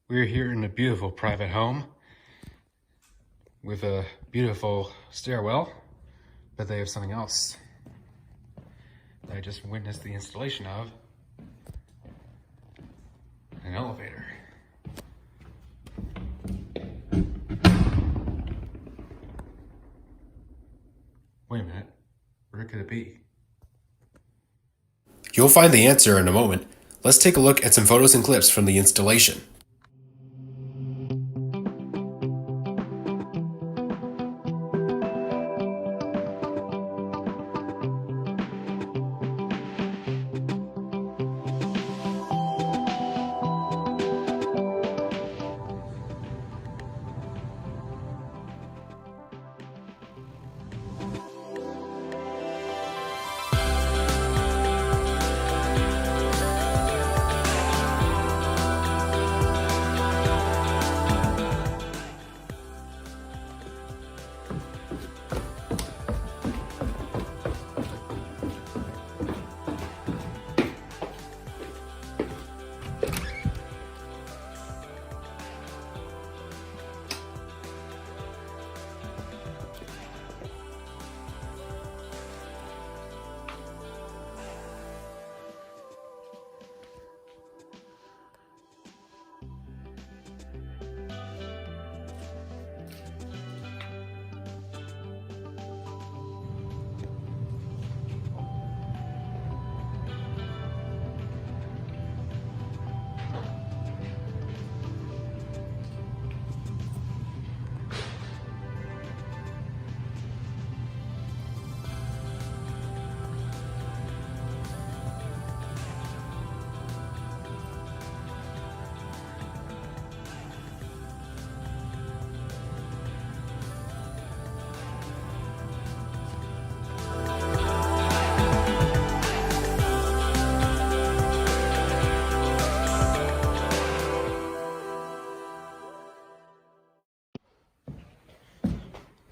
We're here in a beautiful private home with a beautiful stairwell, but they have something else that I just witnessed the installation of, an elevator. Wait a minute, where could it be? You'll find the answer in a moment. Let's take a look at some photos and clips from the installation.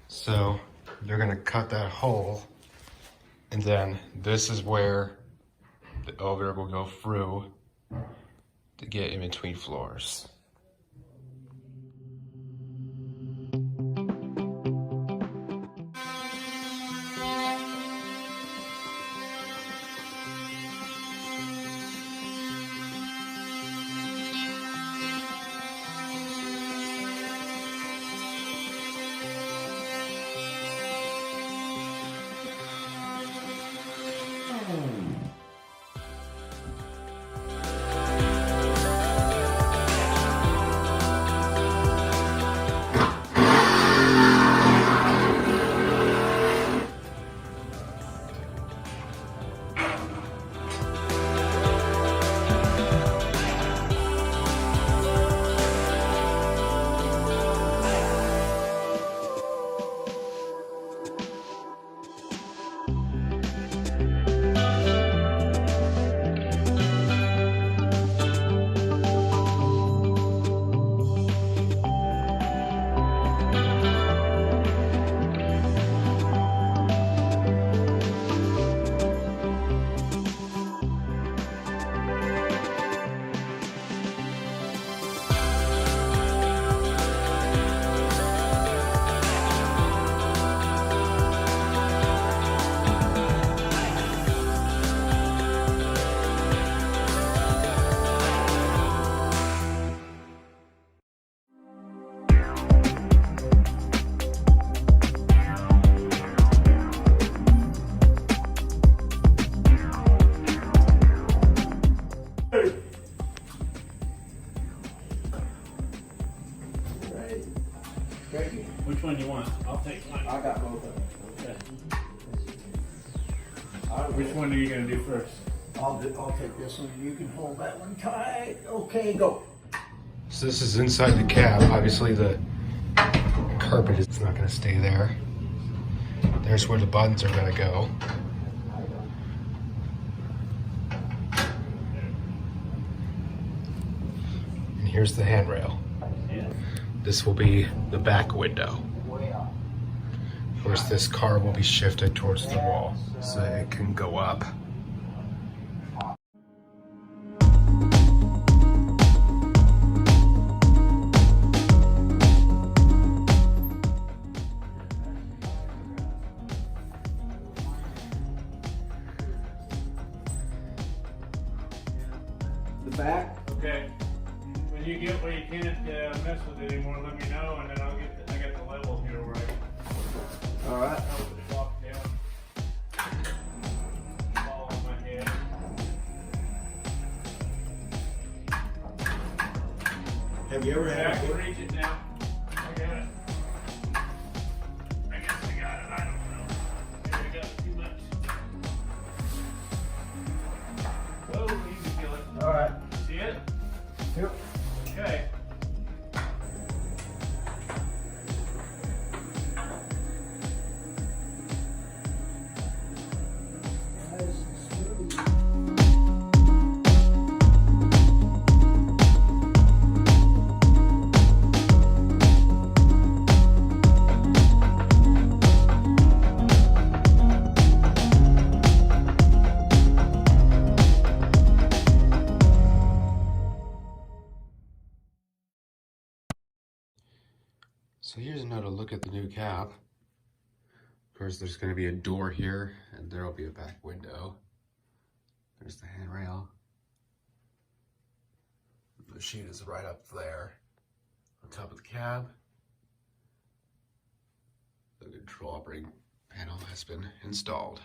So they're gonna cut that hole, and then this is where the elevator will go through to get in between floors. Which one you want? I'll take one. I got both of them. Okay. Which one are you going to do first? I'll take this one. You can hold that one tight. Okay, go. So this is inside the cab. Obviously the carpet is not gonna stay there. There's where the buttons are gonna go. And here's the handrail. This will be the back window. Of course, this car will be shifted towards the wall so it can go up. The back? Okay. When you get where you can't mess with it anymore, let me know, and then I got the level here where I All right. put the block down. Fall on my head. Have you ever Yeah, I had can a reach it now. I got it. I guess I got it. I don't know. Maybe I got too much. Whoa, you can feel it. All right. See it? Yep. Okay. So here's another look at the new cab. Of course, there's going to be a door here, and there will be a back window. There's the handrail. The sheet is right up there on top of the cab. The control operating panel has been installed.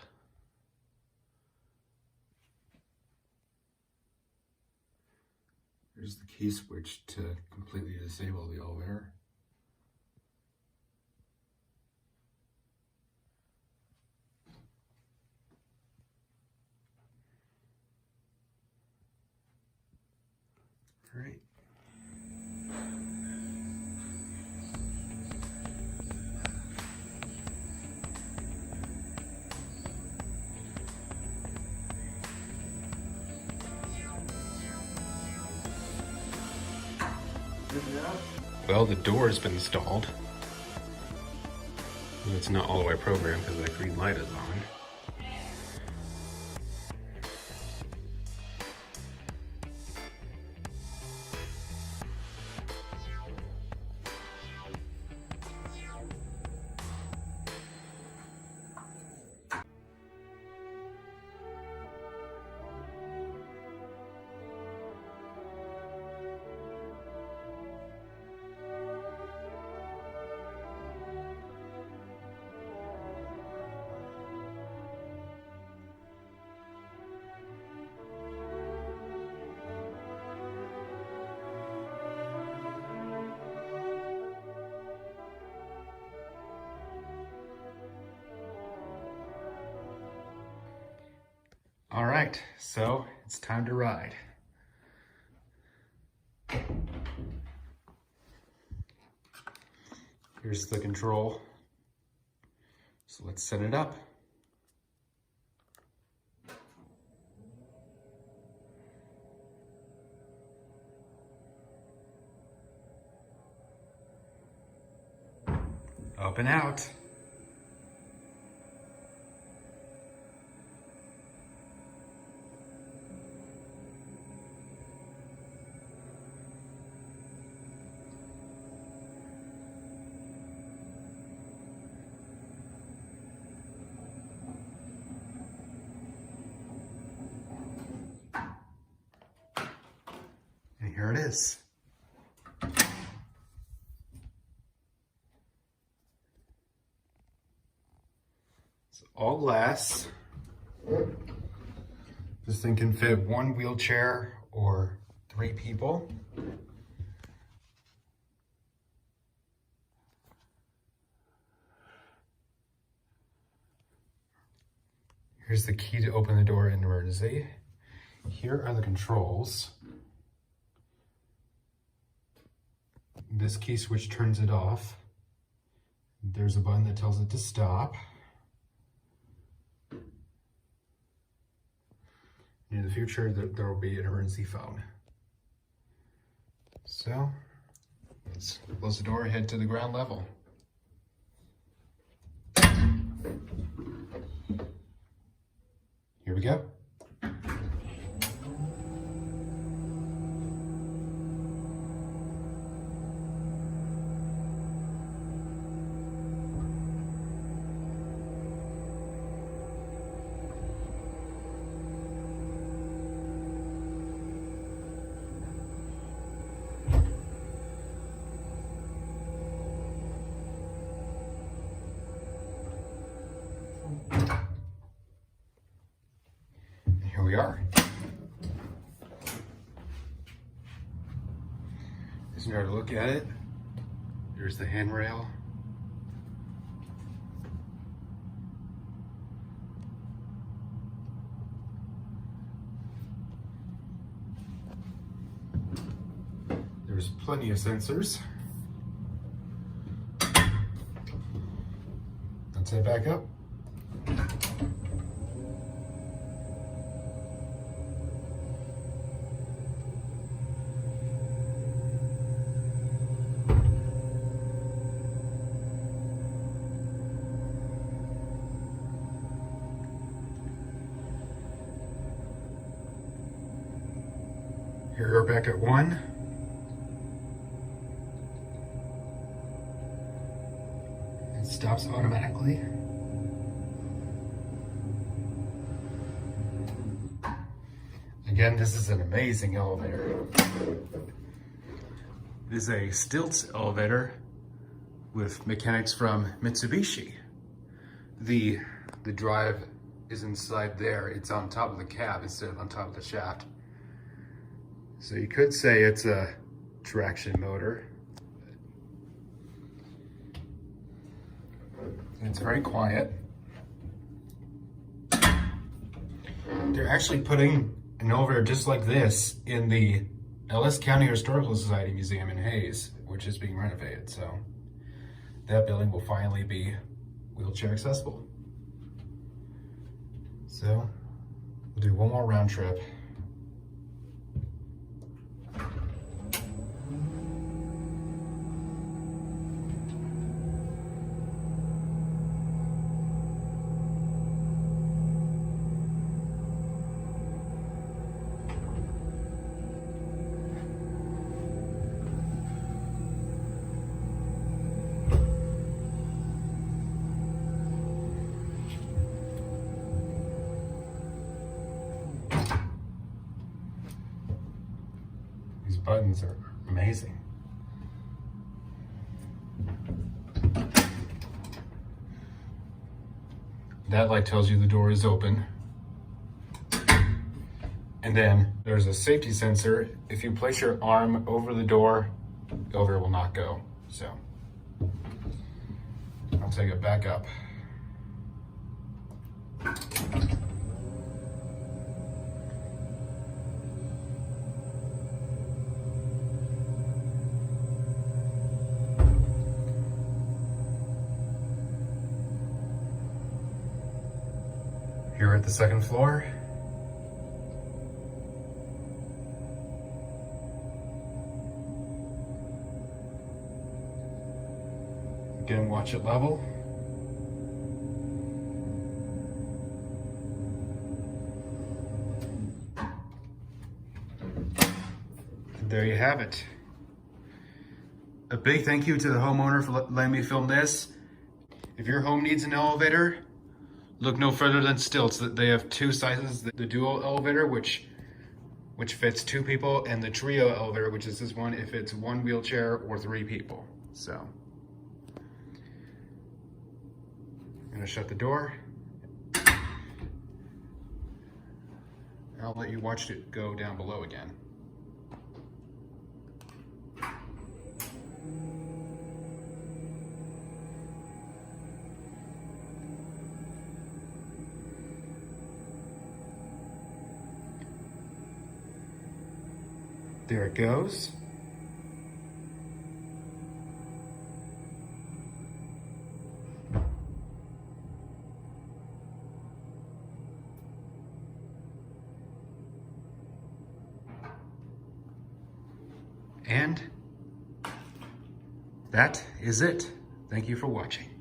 There's the key switch to completely disable the elevator. All right. Well, the door has been installed. It's not all the way programmed because that green light is on. All right, so it's time to ride. Here's the control. So let's set it up. Up and out. And here it is. It's all glass. This thing can fit one wheelchair or 3 people. Here's the key to open the door in emergency. Here are the controls. This key switch turns it off. There's a button that tells it to stop. In the future, there will be an emergency phone. So, let's close the door, head to the ground level. Here we go. we are. Just another look at it. There's the handrail. There's plenty of sensors. Let's head back up. Here we're back at 1. It stops automatically. Again, this is an amazing elevator. It is a Stiltz elevator with mechanics from Mitsubishi. The drive is inside there. It's on top of the cab instead of on top of the shaft. So you could say it's a traction motor. It's very quiet. They're actually putting an elevator just like this in the Ellis County Historical Society Museum in Hayes, which is being renovated. So that building will finally be wheelchair accessible. So we'll do one more round trip. These buttons are amazing. That light tells you the door is open. And then there's a safety sensor. If you place your arm over the door, the elevator will not go. So I'll take it back up. Here at the second floor. Again, watch it level. And there you have it. A big thank you to the homeowner for letting me film this. If your home needs an elevator, look no further than Stiltz. They have two sizes, the dual elevator, which fits 2 people, and the trio elevator, which is this one, if it's 1 wheelchair or 3 people. So I'm gonna shut the door. I'll let you watch it go down below again. There it goes. And that is it. Thank you for watching.